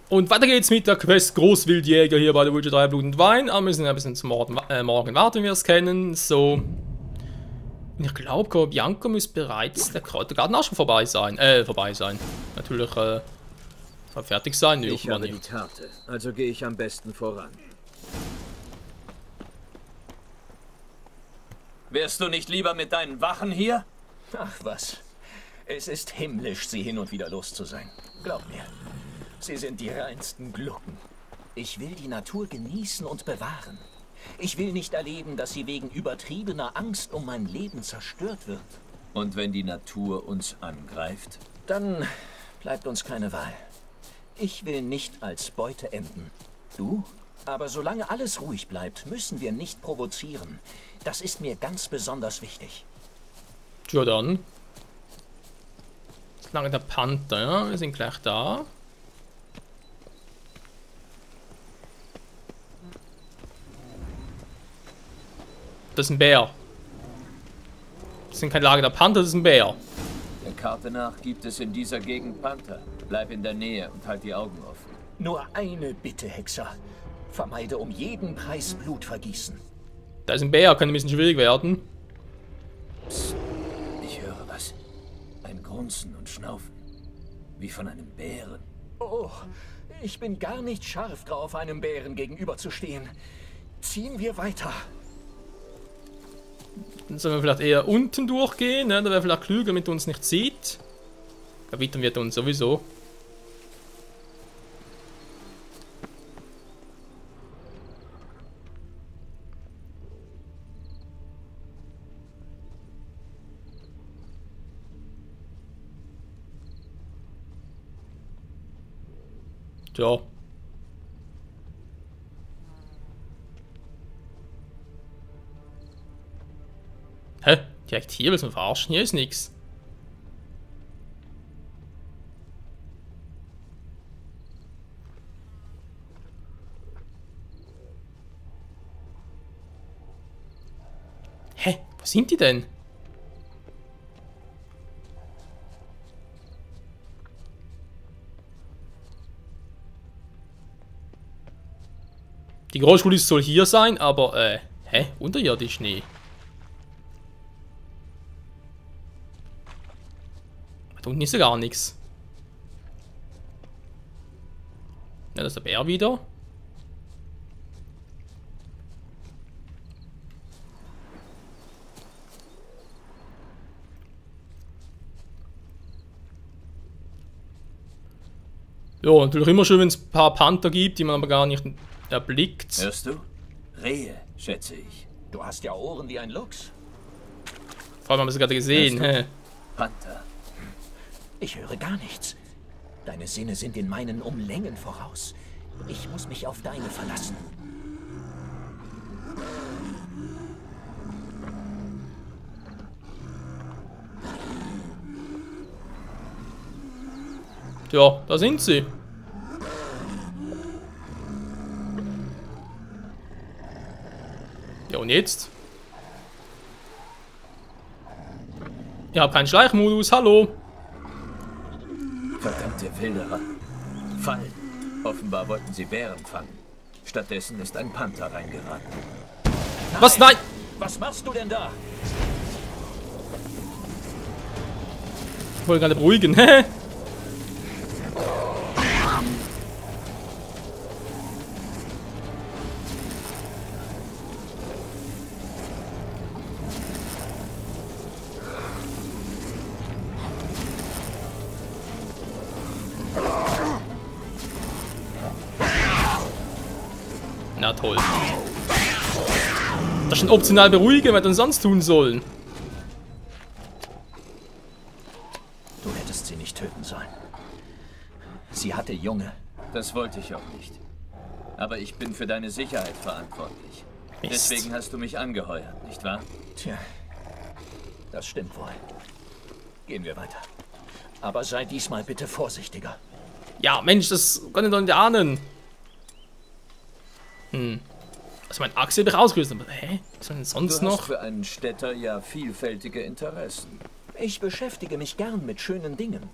Und weiter geht's mit der Quest Großwildjäger hier bei der Witcher 3 Blut und Wein. Aber wir müssen ein bisschen zum morgen warten, wie wir es kennen. So. Ich glaube, Bianca müsste bereits der Kräutergarten auch schon vorbei sein. Natürlich, fertig sein. Ich habe die Karte, also gehe ich am besten voran. Wärst du nicht lieber mit deinen Wachen hier? Ach was. Es ist himmlisch, sie hin und wieder los zu sein. Glaub mir. Sie sind die reinsten Glucken. Ich will die Natur genießen und bewahren. Ich will nicht erleben, dass sie wegen übertriebener Angst um mein Leben zerstört wird. Und wenn die Natur uns angreift? Dann bleibt uns keine Wahl. Ich will nicht als Beute enden. Du? Aber solange alles ruhig bleibt, müssen wir nicht provozieren. Das ist mir ganz besonders wichtig. Ja dann. Solange der Panther, ja, wir sind gleich da. Das ist ein Bär. Das sind kein Lager der Panther, das ist ein Bär. Der Karte nach gibt es in dieser Gegend Panther. Bleib in der Nähe und halt die Augen offen. Nur eine Bitte, Hexer. Vermeide um jeden Preis Blutvergießen. Da ist ein Bär, könnte ein bisschen schwierig werden. Psst. Ich höre was. Ein Grunzen und Schnaufen. Wie von einem Bären. Oh, ich bin gar nicht scharf drauf, einem Bären gegenüberzustehen. Ziehen wir weiter. Dann sollen wir vielleicht eher unten durchgehen, ne? Da wäre vielleicht klüger, damit er uns nicht sieht. Erwittern wird er uns sowieso. Tja. Hä? Direkt hier, willst du mich verarschen? Hier ist nix. Hä? Wo sind die denn? Die Großschule soll hier sein, aber, hä? Unterirdisch? Nee. Da unten ist ja gar nichts. Ja, das ist der Bär wieder. Ja, natürlich immer schön, wenn es ein paar Panther gibt, die man aber gar nicht erblickt. Hörst du? Rehe, schätze ich. Du hast ja Ohren wie ein Luchs. Vor allem haben wir sie gerade gesehen. Hä? Panther. Ich höre gar nichts. Deine Sinne sind in meinen um Längen voraus. Ich muss mich auf deine verlassen. Tja, da sind sie. Ja, und jetzt? Ihr habt keinen Schleichmodus, hallo. Verdammte Wilderer. Fallen. Offenbar wollten sie Bären fangen. Stattdessen ist ein Panther reingeraten. Nein! Was? Nein! Was machst du denn da? Ich wollte gerade beruhigen. Hä? Na toll. Das schon optional beruhigen, was wir denn sonst tun sollen. Du hättest sie nicht töten sollen. Sie hatte Junge. Das wollte ich auch nicht. Aber ich bin für deine Sicherheit verantwortlich. Mist. Deswegen hast du mich angeheuert, nicht wahr? Tja, das stimmt wohl. Gehen wir weiter. Aber sei diesmal bitte vorsichtiger. Ja, Mensch, das kann ich doch nicht ahnen. Also mein Axel habe ich ausgelöst, aber hä? Was soll denn sonst Du hast noch? für einen Städter ja vielfältige Interessen. Ich beschäftige mich gern mit schönen Dingen.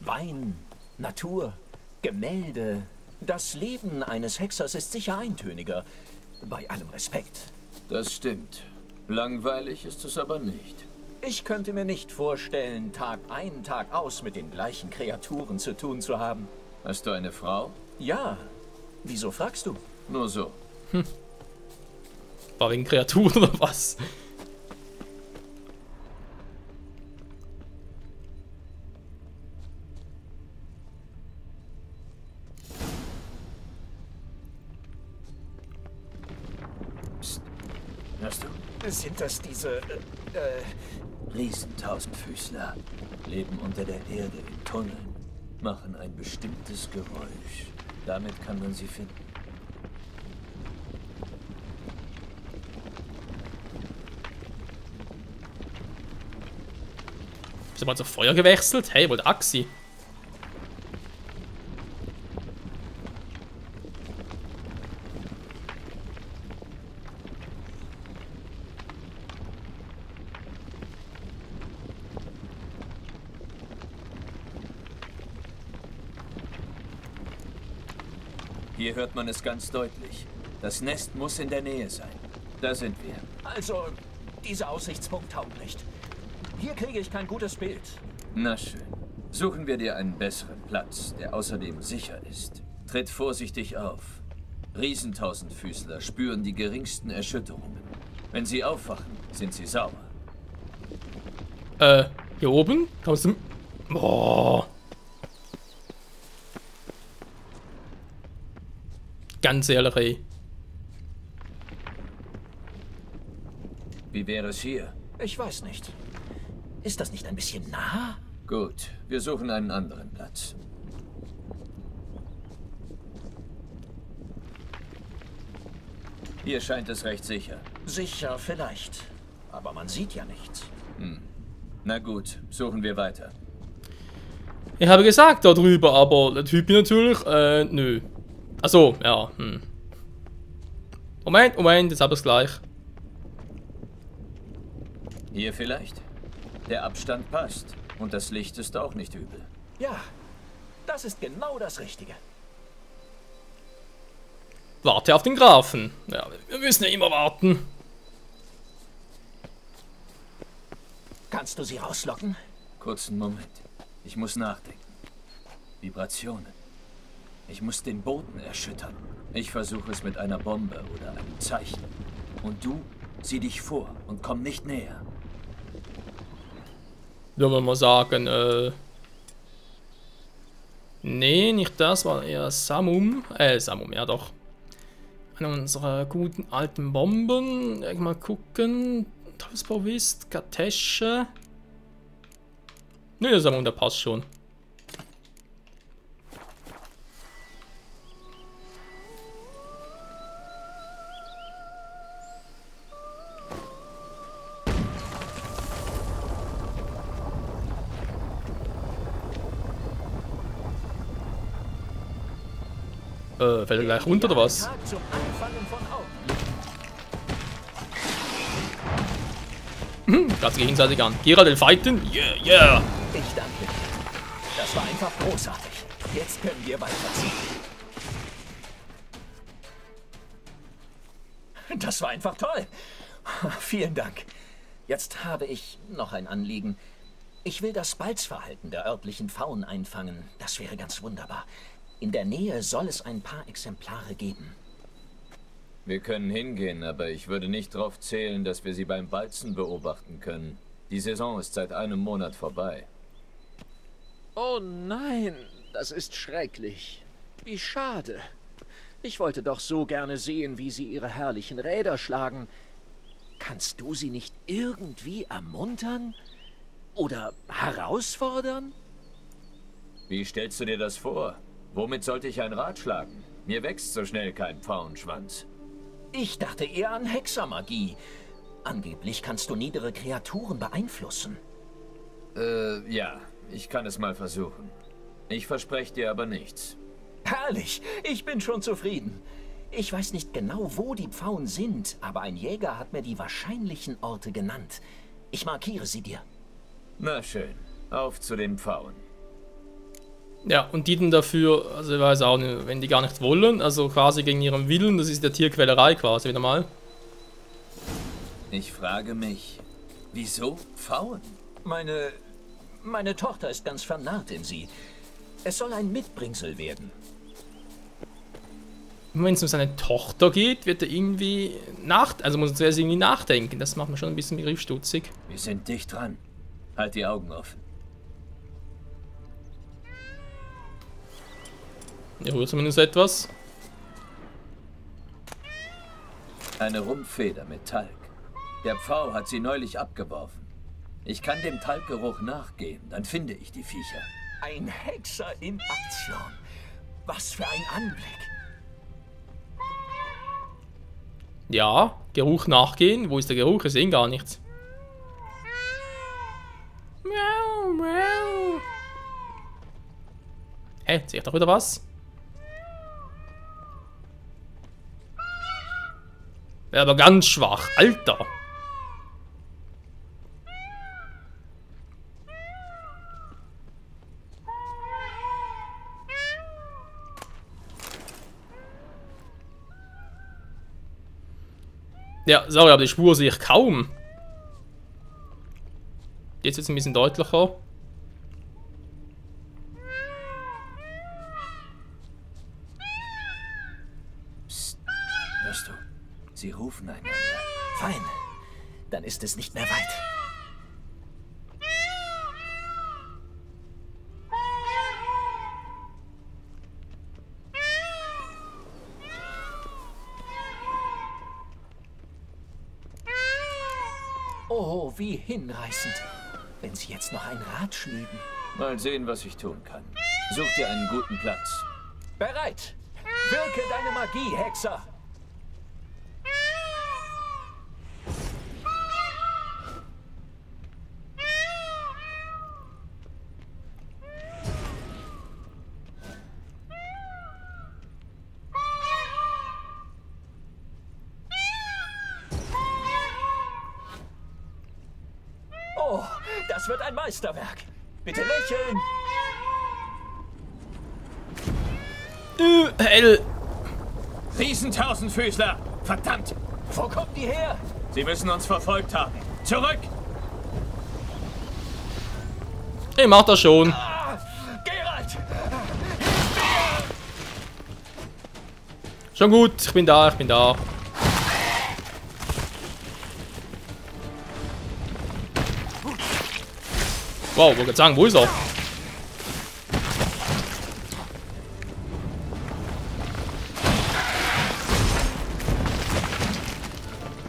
Wein, Natur, Gemälde, Das Leben eines Hexers ist sicher eintöniger. Bei allem Respekt. Das stimmt. Langweilig ist es aber nicht. Ich könnte mir nicht vorstellen, Tag ein, Tag aus mit den gleichen Kreaturen zu tun zu haben. Hast du eine Frau? Ja. Wieso fragst du? Nur so. War wegen Kreaturen oder was? Psst. Hörst du? Sind das diese... Riesentausendfüßler leben unter der Erde in Tunneln, machen ein bestimmtes Geräusch. Damit kann man sie finden. Bist du mal zu Feuer gewechselt? Hey, wollte Axi. Hier hört man es ganz deutlich. Das Nest muss in der Nähe sein. Da sind wir. Also, dieser Aussichtspunkt taugt nicht. Hier kriege ich kein gutes Bild. Na schön. Suchen wir dir einen besseren Platz, der außerdem sicher ist. Tritt vorsichtig auf. Riesentausendfüßler spüren die geringsten Erschütterungen. Wenn sie aufwachen, sind sie sauer. Hier oben? Kommst du... Boah. Ganz ehrlich, ey. Wie wäre es hier? Ich weiß nicht. Ist das nicht ein bisschen nah? Gut, wir suchen einen anderen Platz. Hier scheint es recht sicher. Sicher, vielleicht. Aber man sieht ja nichts. Na gut, suchen wir weiter. Ich habe gesagt da drüber, aber der Typ natürlich, nö. Achso, ja, Moment, jetzt hab ich's gleich. Hier vielleicht? Der Abstand passt. Und das Licht ist auch nicht übel. Ja, das ist genau das Richtige. Warte auf den Grafen. Ja, wir müssen ja immer warten. Kannst du sie rauslocken? Kurzen Moment. Ich muss nachdenken. Vibrationen. Ich muss den Boden erschüttern. Ich versuche es mit einer Bombe oder einem Zeichen. Und du, sieh dich vor und komm nicht näher. Würde man mal sagen, nee, nicht das, war eher Samum. Samum, ja doch. Eine unserer guten alten Bomben. Mal gucken. Teufelsbauwist, Katesche. Nee, der Samum, der passt schon. Fällt er gleich runter oder was? Tag zum Anfangen von Augen. Ganz gegenseitig an. Gerald den Fighten. Yeah, yeah. Ich danke dir. Das war einfach großartig. Jetzt können wir weiterziehen. Das war einfach toll. Vielen Dank. Jetzt habe ich noch ein Anliegen. Ich will das Balzverhalten der örtlichen Pfauen einfangen. Das wäre ganz wunderbar. In der Nähe soll es ein paar Exemplare geben. Wir können hingehen, aber ich würde nicht darauf zählen, dass wir sie beim Balzen beobachten können. Die Saison ist seit einem Monat vorbei. Oh nein, das ist schrecklich. Wie schade. Ich wollte doch so gerne sehen, wie sie ihre herrlichen Räder schlagen. Kannst du sie nicht irgendwie ermuntern? Oder herausfordern? Wie stellst du dir das vor? Womit sollte ich ein Rad schlagen? Mir wächst so schnell kein Pfauenschwanz. Ich dachte eher an Hexermagie. Angeblich kannst du niedere Kreaturen beeinflussen. Ja, ich kann es mal versuchen. Ich verspreche dir aber nichts. Herrlich, ich bin schon zufrieden. Ich weiß nicht genau, wo die Pfauen sind, aber ein Jäger hat mir die wahrscheinlichen Orte genannt. Ich markiere sie dir. Na schön, auf zu den Pfauen. Ja, und die dann dafür, also ich weiß auch nicht, wenn die gar nicht wollen, also quasi gegen ihren Willen, das ist der Tierquälerei quasi wieder mal. Ich frage mich, wieso Pfauen? Meine Tochter ist ganz vernarrt in sie. Es soll ein Mitbringsel werden. Wenn es um seine Tochter geht, wird er irgendwie also muss er zuerst irgendwie nachdenken. Das macht mir schon ein bisschen begriffsstutzig. Wir sind dicht dran. Halt die Augen offen. Er rührt zumindest etwas. Eine Rumpfeder mit Talg. Der Pfau hat sie neulich abgeworfen. Ich kann dem Talggeruch nachgehen, dann finde ich die Viecher. Ein Hexer in Aktion. Was für ein Anblick. Ja, Geruch nachgehen. Wo ist der Geruch? Ich sehe ihn gar nichts. Miau, miau. Hä, sehe ich doch wieder was? Wäre aber ganz schwach. Alter. Ja, sorry, aber die Spur sehe ich kaum. Jetzt wird es ein bisschen deutlicher. Psst. Hörst du? Sie rufen einander. Fein. Dann ist es nicht mehr weit. Oh, wie hinreißend. Wenn Sie jetzt noch ein Rad schlügen. Mal sehen, was ich tun kann. Such dir einen guten Platz. Bereit! Wirke deine Magie, Hexer! Oh, das wird ein Meisterwerk. Bitte lächeln. Hell. Riesentausendfüßler! Verdammt! Wo kommt die her? Sie müssen uns verfolgt haben. Zurück! Ich mach das schon. Ah, Geralt! Schon gut, ich bin da, ich bin da. Wow, wollte gerade sagen, wo ist er?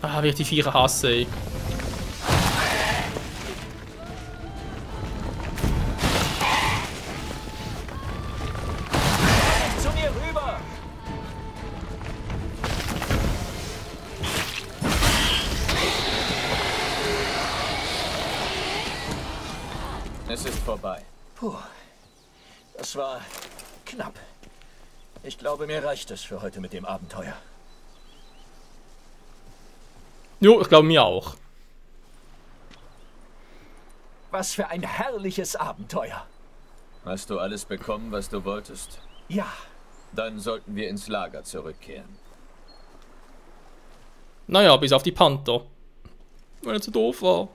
Ah, wie ich die Viecher hasse, ey. Zu mir rüber! Es ist vorbei. Puh, das war knapp. Ich glaube, mir reicht es für heute mit dem Abenteuer. Jo, ich glaube mir auch. Was für ein herrliches Abenteuer. Hast du alles bekommen, was du wolltest? Ja, Dann sollten wir ins Lager zurückkehren. Naja, bis auf die Panther. Weil er zu doof war.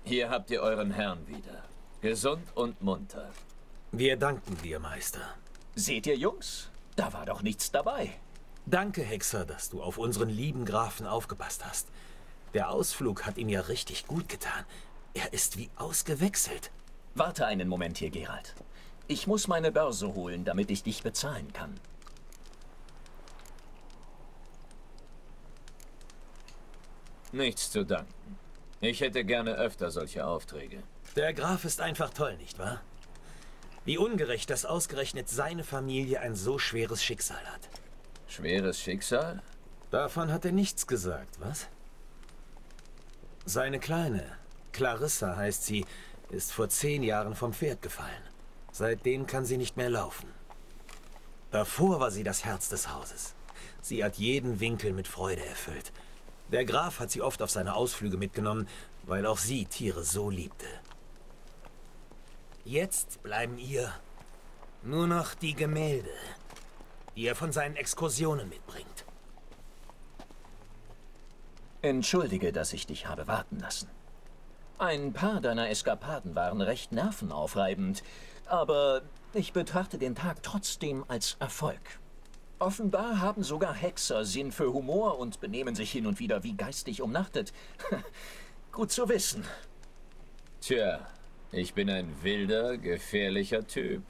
Hier habt ihr euren Herrn wieder. Gesund und munter. Wir danken dir, Meister. seht ihr, Jungs? Da war doch nichts dabei. Danke, Hexer, dass du auf unseren lieben Grafen aufgepasst hast. Der Ausflug hat ihm ja richtig gut getan. Er ist wie ausgewechselt. Warte einen Moment hier, Geralt. Ich muss meine Börse holen, damit ich dich bezahlen kann. Nichts zu danken. Ich hätte gerne öfter solche Aufträge. Der Graf ist einfach toll, nicht wahr? Wie ungerecht, dass ausgerechnet seine Familie ein so schweres Schicksal hat. Schweres Schicksal? Davon hat er nichts gesagt, was? Seine Kleine, Clarissa heißt sie, ist vor 10 Jahren vom Pferd gefallen. Seitdem kann sie nicht mehr laufen. Davor war sie das Herz des Hauses. Sie hat jeden Winkel mit Freude erfüllt. Der Graf hat sie oft auf seine Ausflüge mitgenommen, weil auch sie Tiere so liebte. Jetzt bleiben ihr nur noch die Gemälde, die er von seinen Exkursionen mitbringt. Entschuldige, dass ich dich habe warten lassen. Ein paar deiner Eskapaden waren recht nervenaufreibend, aber ich betrachte den Tag trotzdem als Erfolg. Offenbar haben sogar Hexer Sinn für Humor und benehmen sich hin und wieder wie geistig umnachtet. Gut zu wissen. Tja, ich bin ein wilder, gefährlicher Typ.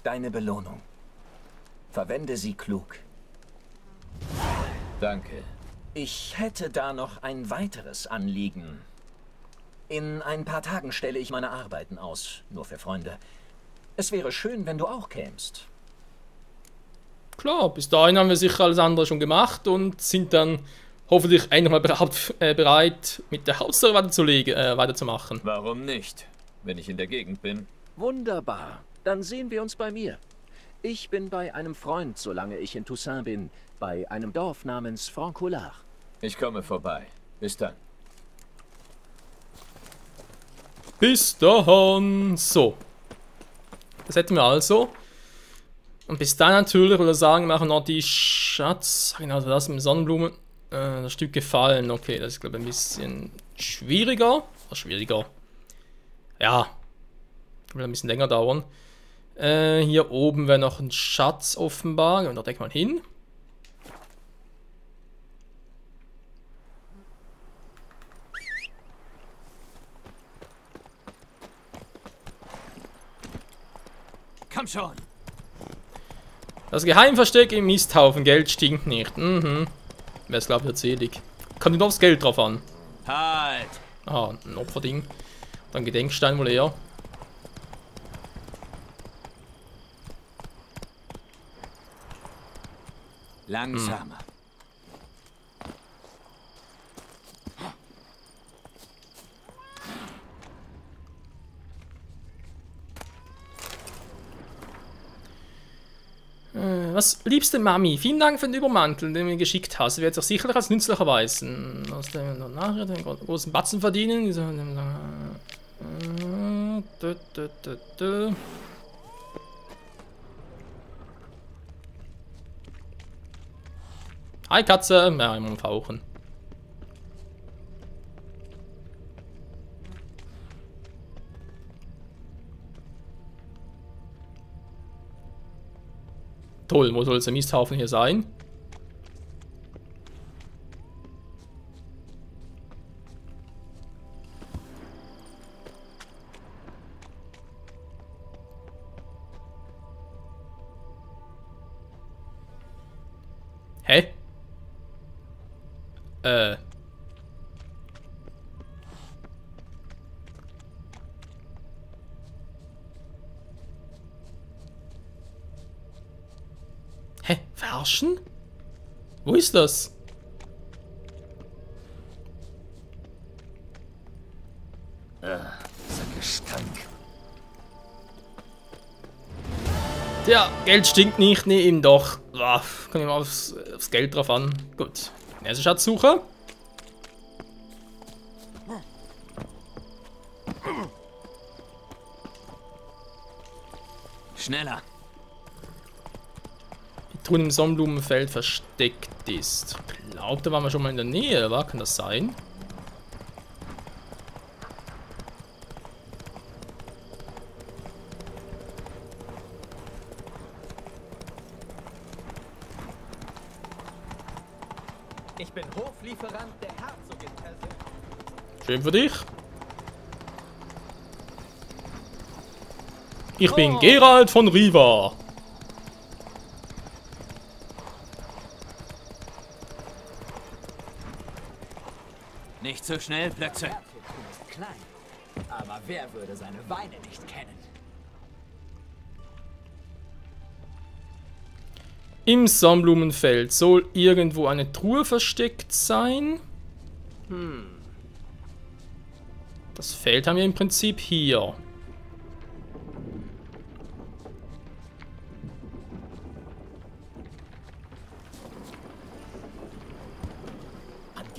Deine Belohnung. Verwende sie klug. Danke. Ich hätte da noch ein weiteres Anliegen. In ein paar Tagen stelle ich meine Arbeiten aus, nur für Freunde. Es wäre schön, wenn du auch kämst. Klar, bis dahin haben wir sicher alles andere schon gemacht und sind dann hoffentlich einmal bereit, mit der Hauptstory weiterzumachen. Warum nicht, wenn ich in der Gegend bin? Wunderbar. Dann sehen wir uns bei mir. Ich bin bei einem Freund, solange ich in Toussaint bin, bei einem Dorf namens Francoulard. Ich komme vorbei. Bis dann. Bis dahin. So. Das hätten wir also. Und bis dann natürlich, würde ich sagen, machen wir noch die Schatz. Genau, das mit den Sonnenblumen. Das Stück gefallen. Okay, das ist, glaube ich, ein bisschen schwieriger. Schwieriger. Ja. Wird ein bisschen länger dauern. Hier oben wäre noch ein Schatz offenbar. Gehen wir da direkt mal hin. Komm schon! Das Geheimversteck im Misthaufen. Geld stinkt nicht. Mhm. Wer es glaubt, wird selig. Kommt nur aufs Geld drauf an. Halt! Ah, ein Opferding. Dann Gedenkstein wohl eher. Langsamer. Was, liebste Mami, vielen Dank für den Übermantel, den du mir geschickt hast. Er wird sich sicherlich als nützlich erweisen. Aus dem nachher den großen Batzen verdienen. Hi Katze, ja, immer fauchen. Toll, wo soll jetzt der Misthaufen hier sein? Hä? Hä? Verarschen? Wo ist das? Dieser Gestank. Tja, Geld stinkt nicht, nee, eben doch. Kommt immer aufs Geld drauf an. Gut. Erste Schatzsuche. Schneller. Die Truhe im Sonnenblumenfeld versteckt ist. Ich glaube, da waren wir schon mal in der Nähe, war? Kann das sein? Ich bin Hoflieferant der Herzogin persönlich. Schön für dich. Ich bin Geralt von Riva. Nicht so schnell, Plötze. ist klein, aber wer würde seine Weine nicht kennen? Im Sonnenblumenfeld soll irgendwo eine Truhe versteckt sein. Das Feld haben wir im Prinzip hier.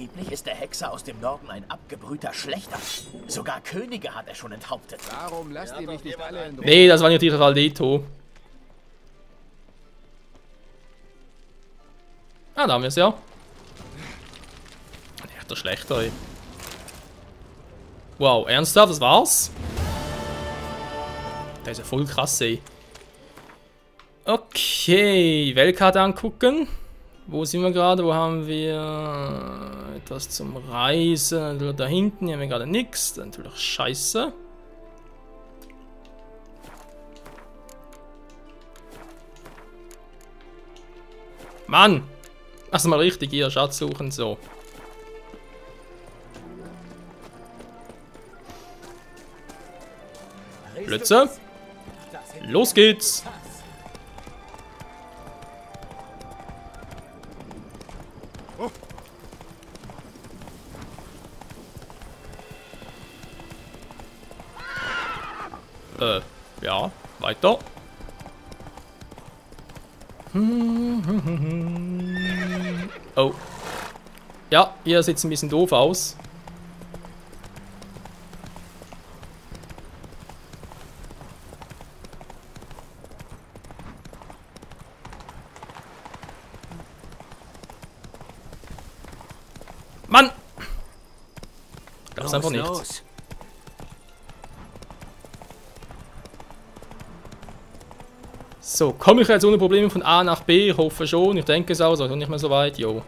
Angeblich ist der Hexer aus dem Norden ein abgebrühter Schlechter. Sogar Könige hat er schon enthauptet. Warum lasst ihr mich nicht alle in Ruhe? Nee, das war nicht dieser Valdeto. Ah, da haben wir es ja. Echt der Schlechter, ey. Wow, ernsthaft, das war's? Der ist ja voll krass, ey. Okay, Weltkarte angucken. Wo sind wir gerade? Wo haben wir etwas zum Reisen? Da hinten hier haben wir gerade nichts. Natürlich scheiße. Mann! Lass mal richtig hier Schatz suchen, so. Blitze. Los geht's! Ja, weiter. Oh. Ja, hier sieht es ein bisschen doof aus. Mann! Glaub's einfach nicht. Los. So, komme ich jetzt ohne Probleme von A nach B? Ich hoffe schon. Ich denke es auch, also nicht mehr so weit. Jo.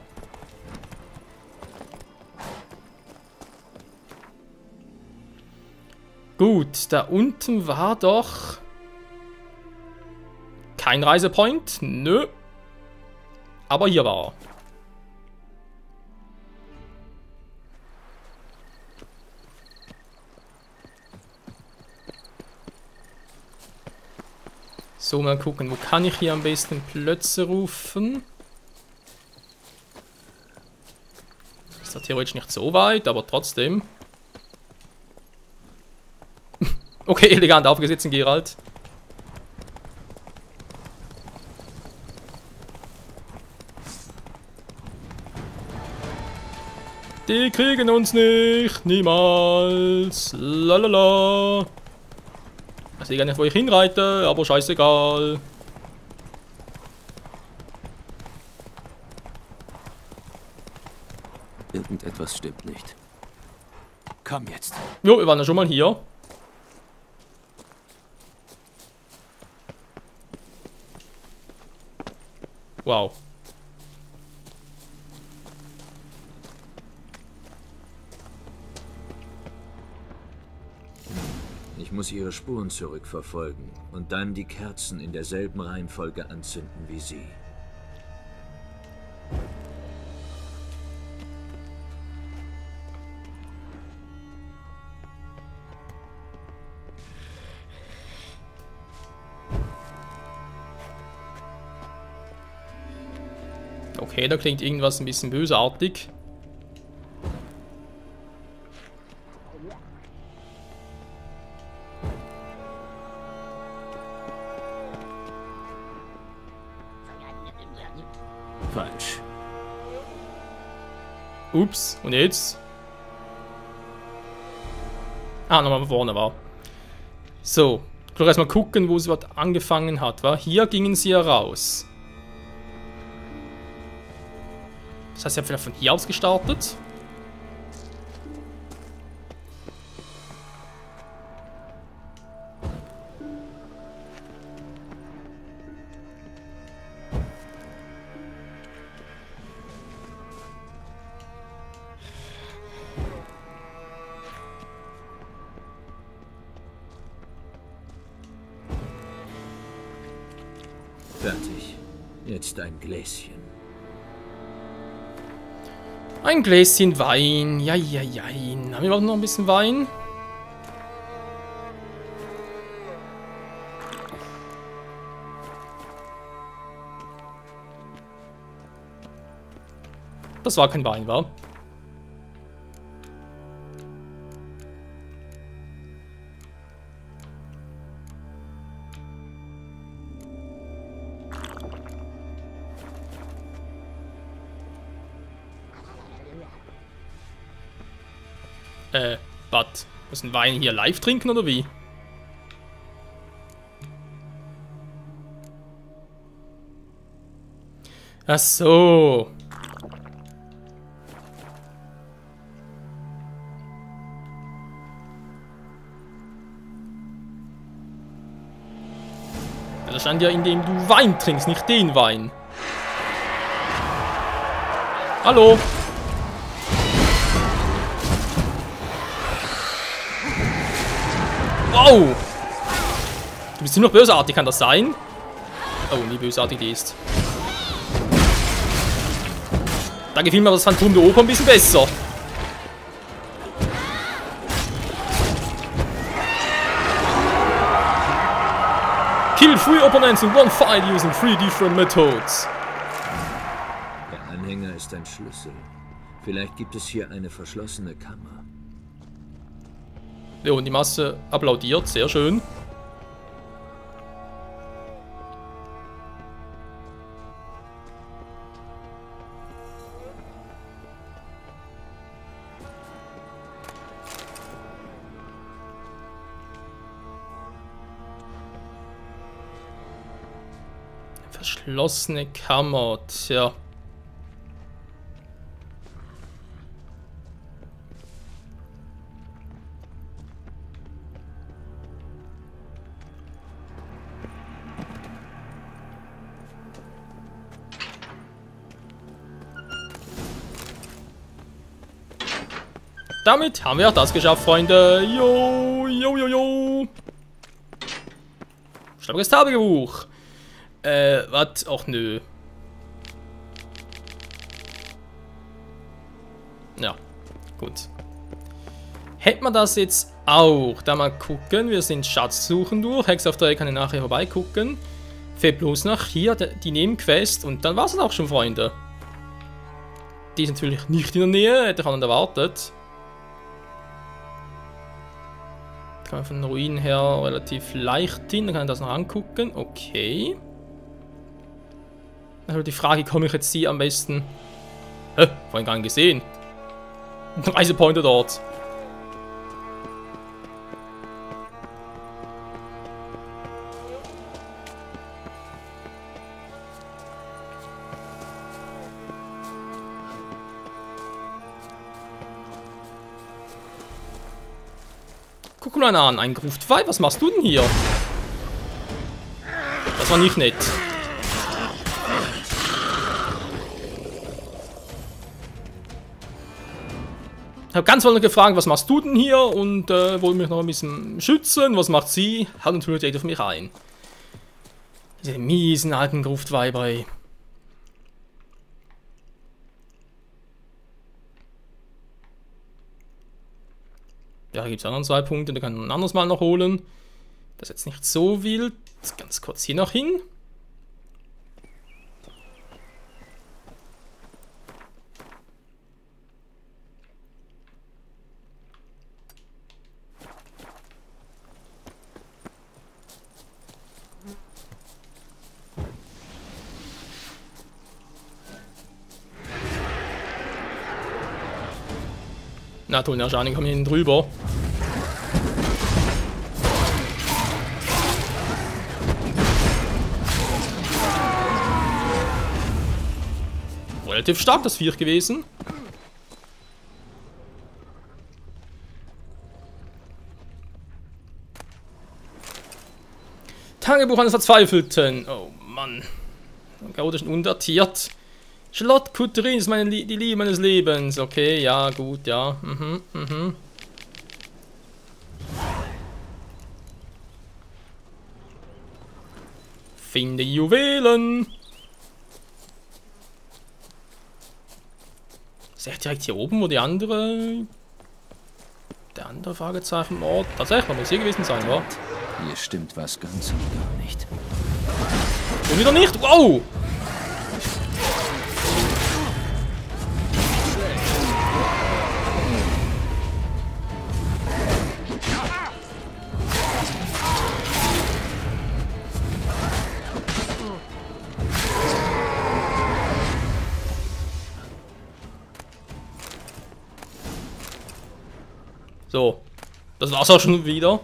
Gut, da unten war doch kein Reisepoint. Nö. Aber hier war er. So, mal gucken, wo kann ich hier am besten Plötze rufen? Ist ja theoretisch nicht so weit, aber trotzdem. Okay, elegant aufgesetzt, Geralt. Die kriegen uns nicht, niemals. Lalala. Ich sehe gar nicht, wo ich hinreite, aber scheißegal. Irgendetwas stimmt nicht. Komm jetzt. Jo, wir waren ja schon mal hier. Wow. Ich muss ihre Spuren zurückverfolgen und dann die Kerzen in derselben Reihenfolge anzünden wie sie. Okay, da klingt irgendwas ein bisschen bösartig. Falsch. Ups, und jetzt? Ah, nochmal von vorne war. So, ich will erstmal gucken, wo sie dort angefangen hat. War? Hier gingen sie ja raus. Das heißt, sie haben vielleicht von hier aus gestartet. Fertig. Jetzt ein Gläschen. Ein Gläschen Wein. Ja. Haben wir überhaupt noch ein bisschen Wein? Das war kein Wein, war? was? Muss ein Wein hier live trinken oder wie? Ach so. Das stand ja, indem du Wein trinkst, nicht den Wein. Hallo. Wow. Du bist nur noch bösartig, kann das sein? Oh, wie bösartig die ist. Da gefiel mir das Phantom der Oper ein bisschen besser. Kill 3 opponents in one fight using 3 different methods. Der Anhänger ist ein Schlüssel. Vielleicht gibt es hier eine verschlossene Kammer. Ja, und die Masse applaudiert, sehr schön. Verschlossene Kammer, tja. Damit haben wir auch das geschafft, Freunde. Jo, jo, jo, jo. Stabbiges Tagebuch. Was? Ach nö. Ja, gut. Hätten wir das jetzt auch. Da mal gucken. Wir sind Schatzsuchen durch. Hexaufträge kann ich nachher vorbeigucken. Fehlt bloß noch hier die Nebenquest. Und dann war es auch schon, Freunde. Die ist natürlich nicht in der Nähe. Hätte ich auch nicht erwartet. Da kann man von den Ruinen her relativ leicht hin. Dann kann ich das noch angucken. Okay. Dann die Frage, komme ich jetzt hier am besten... Hä? Vorhin gar nicht gesehen. Reisepointer dort. Guck mal an, ein Gruft 2. Was machst du denn hier? Das war nicht nett. Ich habe ganz vorne gefragt, was machst du denn hier? Und wollte mich noch ein bisschen schützen. Was macht sie? Hat natürlich direkt auf mich ein. Diese miesen alten Gruftweiber. Ja, da gibt es auch noch 2 Punkte. Da kann man ein anderes Mal noch holen. Das ist jetzt nicht so wild. Ganz kurz hier noch hin. Na toll, na Jani, komm hier hinten drüber. Relativ stark das Viech gewesen. Tagebuch eines Verzweifelten. Oh Mann. Chaotisch und undatiert. Charlotte Coutrin ist die Liebe meines Lebens. Okay, ja, gut, ja. Finde Juwelen. Ist er direkt hier oben, wo der andere Fragezeichenort tatsächlich muss hier gewesen sein, wa? Hier stimmt was ganz und gar nicht. Und wieder nicht? Wow! So. Das war's auch schon wieder.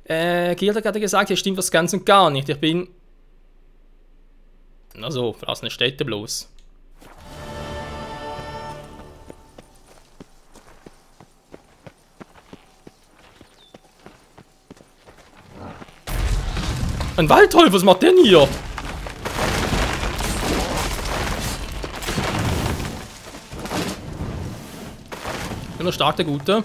Gilda hatte gesagt, hier stimmt was ganz und gar nicht. Ich bin... Also, verlassene Städte bloß. Ein Waldteufel, was macht denn hier? Immer stark, der Gute.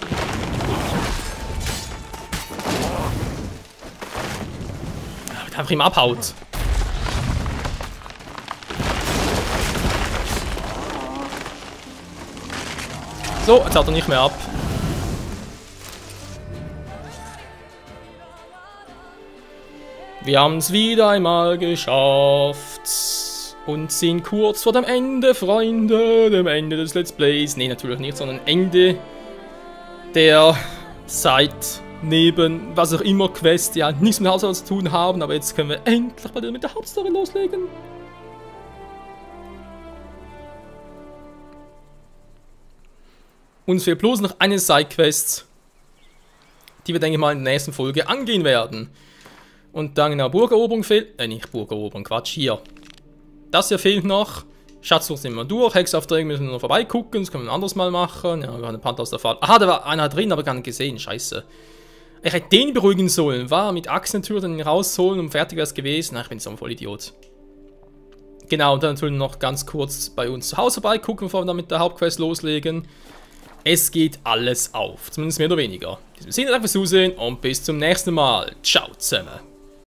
Der einfach ihm abhaut. So, jetzt haut er nicht mehr ab. Wir haben es wieder einmal geschafft. Und sind kurz vor dem Ende, Freunde. Dem Ende des Let's Plays. Ne, natürlich nicht, sondern Ende der Zeit neben was auch immer Quests, die halt nichts mit der Hauptstory zu tun haben. Aber jetzt können wir endlich mal mit der Hauptstory loslegen. Uns fehlt bloß noch eine Sidequest, die wir, denke ich mal, in der nächsten Folge angehen werden. Und dann genau Burgeroberung fehlt. Nicht Burgeroberung, Quatsch, hier. Das hier fehlt noch. Schatzsuche sind wir durch. Hexaufträge müssen wir noch vorbeigucken. Das können wir ein anderes Mal machen. Ja, wir haben den Panther aus der Fall. Aha, da war einer drin, aber gar nicht gesehen. Scheiße. Ich hätte den beruhigen sollen. War mit Achsentür dann rausholen und fertig wäre es gewesen. Na, ich bin so ein Vollidiot. Genau, und dann natürlich noch ganz kurz bei uns zu Hause vorbeigucken, bevor wir dann mit der Hauptquest loslegen. Es geht alles auf. Zumindest mehr oder weniger. In diesem Sinne, danke fürs Zusehen und bis zum nächsten Mal. Ciao zusammen.